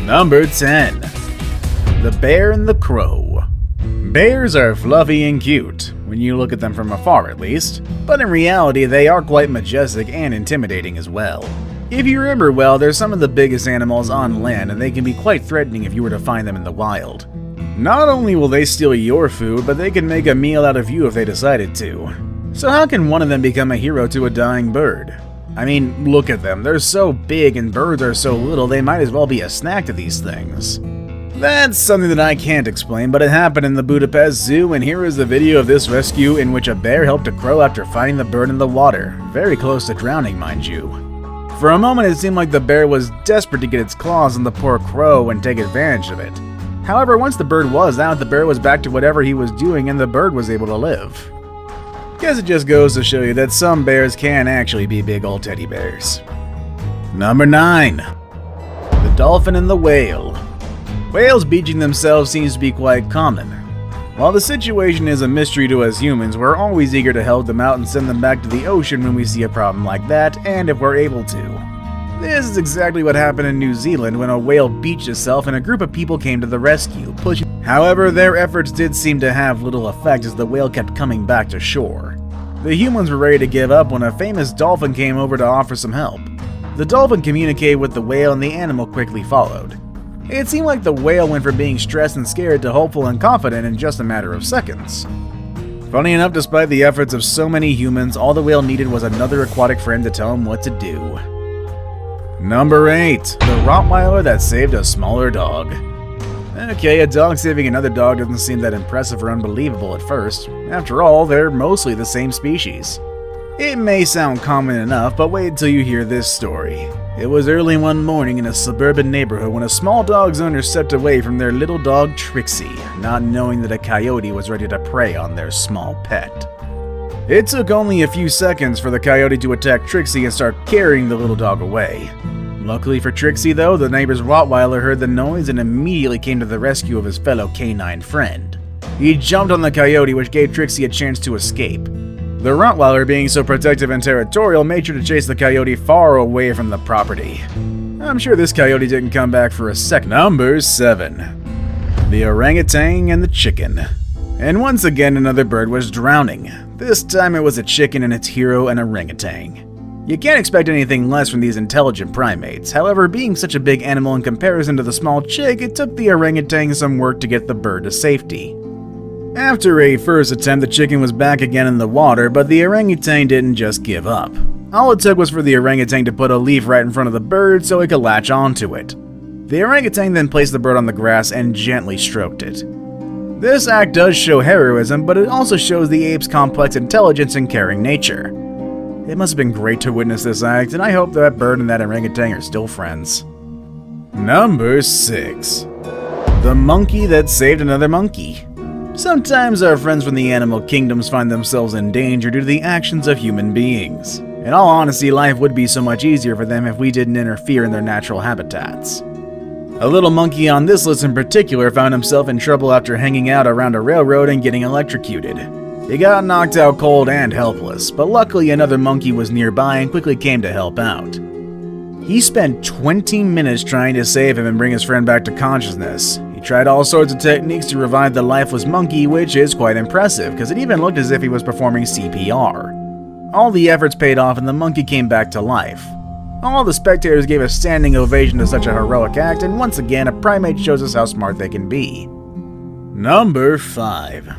Number 10. The Bear and the Crow. Bears are fluffy and cute, when you look at them from afar at least, but in reality they are quite majestic and intimidating as well. If you remember well, they're some of the biggest animals on land and they can be quite threatening if you were to find them in the wild. Not only will they steal your food, but they can make a meal out of you if they decided to. So how can one of them become a hero to a dying bird? I mean, look at them, they're so big and birds are so little they might as well be a snack to these things. That's something that I can't explain, but it happened in the Budapest Zoo, and here is the video of this rescue in which a bear helped a crow after finding the bird in the water, very close to drowning, mind you. For a moment it seemed like the bear was desperate to get its claws on the poor crow and take advantage of it. However, once the bird was out, the bear was back to whatever he was doing and the bird was able to live. Guess it just goes to show you that some bears can actually be big old teddy bears. Number 9. The Dolphin and the Whale. Whales beaching themselves seems to be quite common. While the situation is a mystery to us humans, we're always eager to help them out and send them back to the ocean when we see a problem like that, and if we're able to. This is exactly what happened in New Zealand when a whale beached itself and a group of people came to the rescue, pushing. However, their efforts did seem to have little effect as the whale kept coming back to shore. The humans were ready to give up when a famous dolphin came over to offer some help. The dolphin communicated with the whale and the animal quickly followed. It seemed like the whale went from being stressed and scared to hopeful and confident in just a matter of seconds. Funny enough, despite the efforts of so many humans, all the whale needed was another aquatic friend to tell him what to do. Number 8. The Rottweiler that saved a smaller dog. Okay, a dog saving another dog doesn't seem that impressive or unbelievable at first. After all, they're mostly the same species. It may sound common enough, but wait till you hear this story. It was early one morning in a suburban neighborhood when a small dog's owner stepped away from their little dog Trixie, not knowing that a coyote was ready to prey on their small pet. It took only a few seconds for the coyote to attack Trixie and start carrying the little dog away. Luckily for Trixie though, the neighbor's Rottweiler heard the noise and immediately came to the rescue of his fellow canine friend. He jumped on the coyote, which gave Trixie a chance to escape. The Rottweiler, being so protective and territorial, made sure to chase the coyote far away from the property. I'm sure this coyote didn't come back for a second. Number 7. The Orangutan and the Chicken. And once again another bird was drowning. This time it was a chicken and its hero, an orangutan. You can't expect anything less from these intelligent primates. However, being such a big animal in comparison to the small chick, it took the orangutan some work to get the bird to safety. After a first attempt, the chicken was back again in the water, but the orangutan didn't just give up. All it took was for the orangutan to put a leaf right in front of the bird so it could latch onto it. The orangutan then placed the bird on the grass and gently stroked it. This act does show heroism, but it also shows the ape's complex intelligence and caring nature. It must have been great to witness this act, and I hope that bird and that orangutan are still friends. Number 6. The Monkey that saved another monkey. Sometimes our friends from the animal kingdoms find themselves in danger due to the actions of human beings. In all honesty, life would be so much easier for them if we didn't interfere in their natural habitats. A little monkey on this list in particular found himself in trouble after hanging out around a railroad and getting electrocuted. He got knocked out cold and helpless, but luckily another monkey was nearby and quickly came to help out. He spent 20 minutes trying to save him and bring his friend back to consciousness. He tried all sorts of techniques to revive the lifeless monkey, which is quite impressive, because it even looked as if he was performing CPR. All the efforts paid off and the monkey came back to life. All the spectators gave a standing ovation to such a heroic act, and once again, a primate shows us how smart they can be. Number 5.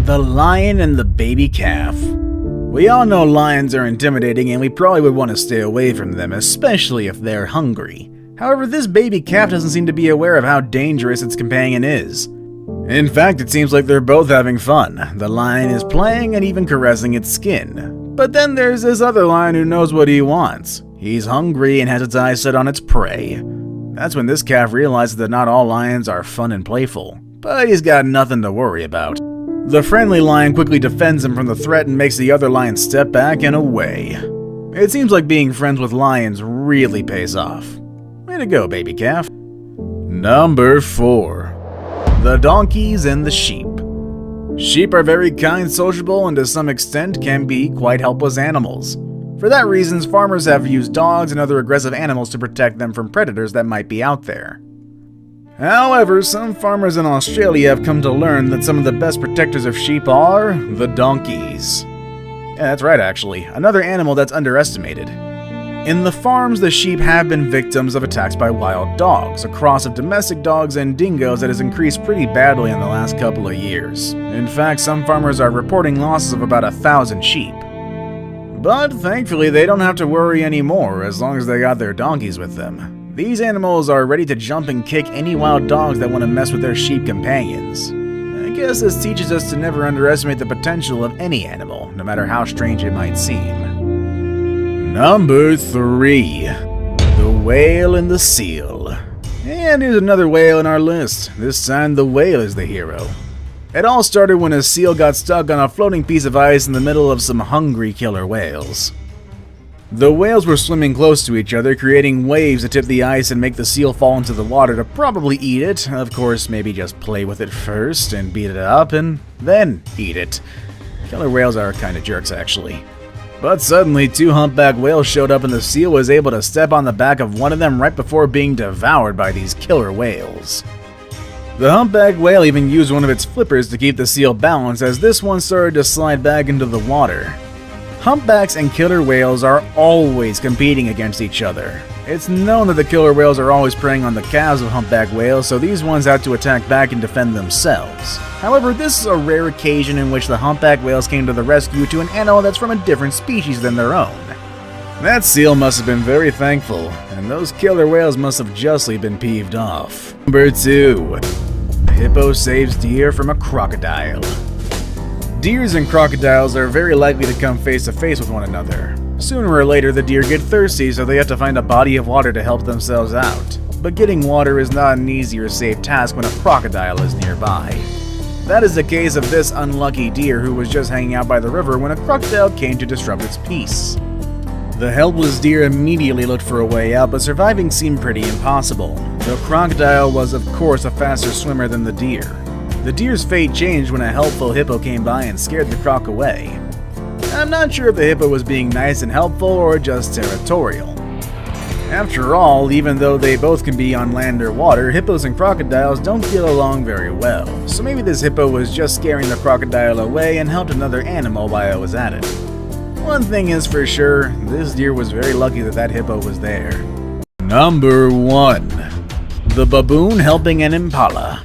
The Lion and the Baby Calf. We all know lions are intimidating and we probably would want to stay away from them, especially if they're hungry. However, this baby calf doesn't seem to be aware of how dangerous its companion is. In fact, it seems like they're both having fun. The lion is playing and even caressing its skin. But then there's this other lion who knows what he wants. He's hungry and has its eyes set on its prey. That's when this calf realizes that not all lions are fun and playful, but he's got nothing to worry about. The friendly lion quickly defends him from the threat and makes the other lion step back and away. It seems like being friends with lions really pays off. Way to go, baby calf. Number 4. The Donkeys and the Sheep. Sheep are very kind, sociable, and to some extent can be quite helpless animals. For that reason, farmers have used dogs and other aggressive animals to protect them from predators that might be out there. However, some farmers in Australia have come to learn that some of the best protectors of sheep are the donkeys. Yeah, that's right actually, another animal that's underestimated. In the farms, the sheep have been victims of attacks by wild dogs, a cross of domestic dogs and dingoes that has increased pretty badly in the last couple of years. In fact, some farmers are reporting losses of about 1,000 sheep. But thankfully, they don't have to worry anymore as long as they got their donkeys with them. These animals are ready to jump and kick any wild dogs that want to mess with their sheep companions. I guess this teaches us to never underestimate the potential of any animal, no matter how strange it might seem. Number 3. The Whale and the Seal. And here's another whale in our list. This time the whale is the hero. It all started when a seal got stuck on a floating piece of ice in the middle of some hungry killer whales. The whales were swimming close to each other, creating waves to tip the ice and make the seal fall into the water to probably eat it. Of course, maybe just play with it first and beat it up and then eat it. Killer whales are kind of jerks actually. But suddenly, 2 humpback whales showed up and the seal was able to step on the back of one of them right before being devoured by these killer whales. The humpback whale even used one of its flippers to keep the seal balanced as this one started to slide back into the water. Humpbacks and killer whales are always competing against each other. It's known that the killer whales are always preying on the calves of humpback whales, so these ones have to attack back and defend themselves. However, this is a rare occasion in which the humpback whales came to the rescue to an animal that's from a different species than their own. That seal must have been very thankful, and those killer whales must have justly been peeved off. Number 2. Hippo saves deer from a crocodile. Deers and crocodiles are very likely to come face to face with one another. Sooner or later, the deer get thirsty, so they have to find a body of water to help themselves out. But getting water is not an easy or safe task when a crocodile is nearby. That is the case of this unlucky deer who was just hanging out by the river when a crocodile came to disrupt its peace. The helpless deer immediately looked for a way out, but surviving seemed pretty impossible. The crocodile was of course a faster swimmer than the deer. The deer's fate changed when a helpful hippo came by and scared the croc away. I'm not sure if the hippo was being nice and helpful or just territorial. After all, even though they both can be on land or water, hippos and crocodiles don't get along very well, so maybe this hippo was just scaring the crocodile away and helped another animal while it was at it. One thing is for sure, this deer was very lucky that that hippo was there. Number 1. The baboon helping an impala.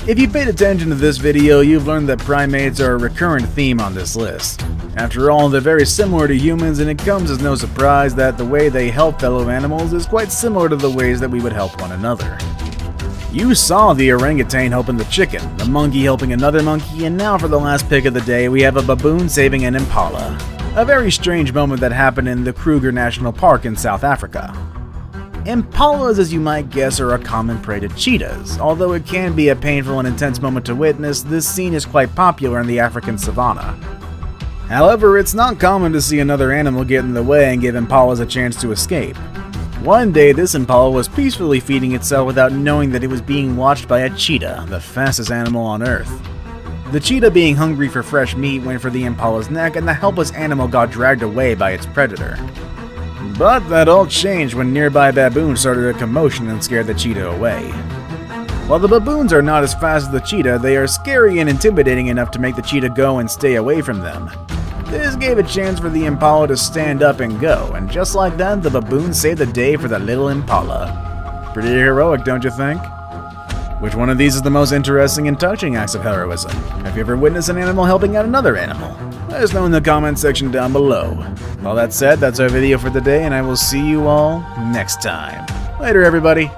If you paid attention to this video, you've learned that primates are a recurrent theme on this list. After all, they're very similar to humans, and it comes as no surprise that the way they help fellow animals is quite similar to the ways that we would help one another. You saw the orangutan helping the chicken, the monkey helping another monkey, and now for the last pick of the day, we have a baboon saving an impala. A very strange moment that happened in the Kruger National Park in South Africa. Impalas, as you might guess, are a common prey to cheetahs. Although it can be a painful and intense moment to witness, this scene is quite popular in the African savanna. However, it's not common to see another animal get in the way and give impalas a chance to escape. One day, this impala was peacefully feeding itself without knowing that it was being watched by a cheetah, the fastest animal on Earth. The cheetah, being hungry for fresh meat, went for the impala's neck, and the helpless animal got dragged away by its predator. But that all changed when nearby baboons started a commotion and scared the cheetah away. While the baboons are not as fast as the cheetah, they are scary and intimidating enough to make the cheetah go and stay away from them. This gave a chance for the impala to stand up and go, and just like that, the baboon saved the day for the little impala. Pretty heroic, don't you think? Which one of these is the most interesting and touching acts of heroism? Have you ever witnessed an animal helping out another animal? Let us know in the comment section down below. All that said, that's our video for the day, and I will see you all next time. Later, everybody.